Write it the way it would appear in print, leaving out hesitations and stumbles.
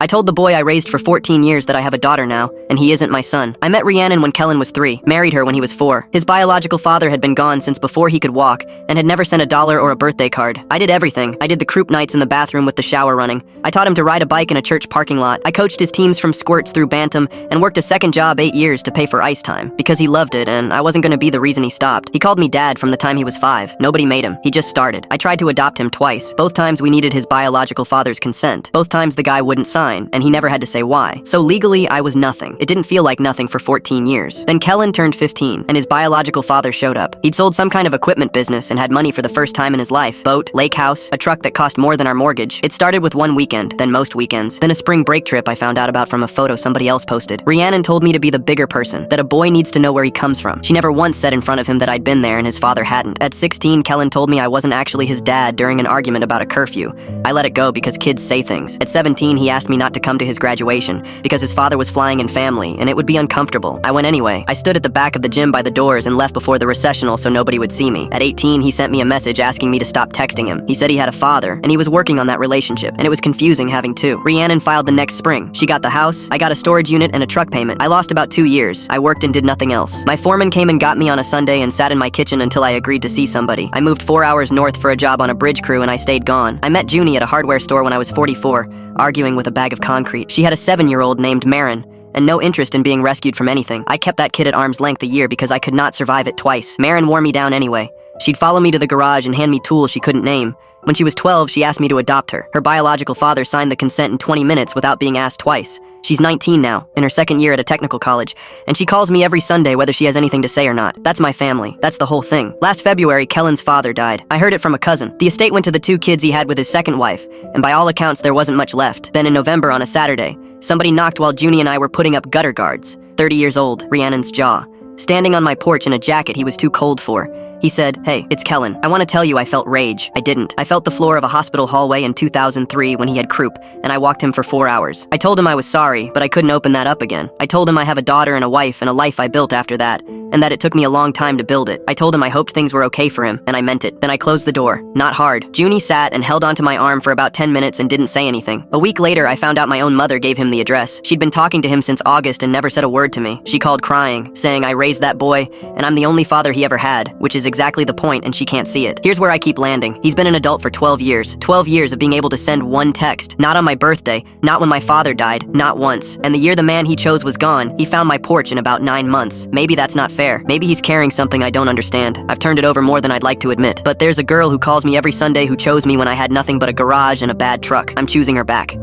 I told the boy I raised for 14 years that I have a daughter now, and he isn't my son. I met Rhiannon when Kellen was 3, married her when he was 4. His biological father had been gone since before he could walk, and had never sent $1 or a birthday card. I did everything. I did the croup nights in the bathroom with the shower running. I taught him to ride a bike in a church parking lot. I coached his teams from squirts through bantam, and worked a second job 8 years to pay for ice time, because he loved it, and I wasn't gonna be the reason he stopped. He called me dad from the time he was 5. Nobody made him. He just started. I tried to adopt him twice. Both times we needed his biological father's consent. Both times the guy wouldn't sign, and he never had to say why. So legally, I was nothing. It didn't feel like nothing for 14 years. Then Kellen turned 15, and his biological father showed up. He'd sold some kind of equipment business and had money for the first time in his life. Boat, lake house, a truck that cost more than our mortgage. It started with one weekend, then most weekends, then a spring break trip I found out about from a photo somebody else posted. Rhiannon told me to be the bigger person, that a boy needs to know where he comes from. She never once said in front of him that I'd been there and his father hadn't. At 16, Kellen told me I wasn't actually his dad during an argument about a curfew. I let it go because kids say things. At 17, he asked me not to come to his graduation because his father was flying in family and it would be uncomfortable. I went anyway. I stood at the back of the gym by the doors and left before the recessional so nobody would see me. At 18, he sent me a message asking me to stop texting him. He said he had a father and he was working on that relationship, and it was confusing having two. Rhiannon filed the next spring. She got the house, I got a storage unit and a truck payment. I lost about 2 years. I worked and did nothing else. My foreman came and got me on a Sunday and sat in my kitchen until I agreed to see somebody. I moved 4 hours north for a job on a bridge crew and I stayed gone. I met Junie at a hardware store when I was 44, arguing with a bag of concrete. She had a 7-year-old named Marin, and no interest in being rescued from anything. I kept that kid at arm's length a year because I could not survive it twice. Marin wore me down anyway. She'd follow me to the garage and hand me tools she couldn't name. When she was 12, she asked me to adopt her. Her biological father signed the consent in 20 minutes without being asked twice. She's 19 now, in her second year at a technical college, and she calls me every Sunday whether she has anything to say or not. That's my family. That's the whole thing. Last February, Kellen's father died. I heard it from a cousin. The estate went to the 2 kids he had with his second wife, and by all accounts, there wasn't much left. Then in November on a Saturday, somebody knocked while Junie and I were putting up gutter guards. 30 years old, Rhiannon's jaw. Standing on my porch in a jacket he was too cold for. He said, "Hey, it's Kellen. I want to tell you I felt rage." I didn't. I felt the floor of a hospital hallway in 2003 when he had croup, and I walked him for 4 hours. I told him I was sorry, but I couldn't open that up again. I told him I have a daughter and a wife and a life I built after that, and that it took me a long time to build it. I told him I hoped things were okay for him, and I meant it. Then I closed the door. Not hard. Junie sat and held onto my arm for about 10 minutes and didn't say anything. A week later, I found out my own mother gave him the address. She'd been talking to him since August and never said a word to me. She called crying, saying I raised that boy, and I'm the only father he ever had, which is exactly the point, and she can't see it. Here's where I keep landing. He's been an adult for 12 years. 12 years of being able to send one text. Not on my birthday, not when my father died, not once. And the year the man he chose was gone, he found my porch in about 9 months. Maybe that's not fair. Maybe he's carrying something I don't understand. I've turned it over more than I'd like to admit. But there's a girl who calls me every Sunday who chose me when I had nothing but a garage and a bad truck. I'm choosing her back.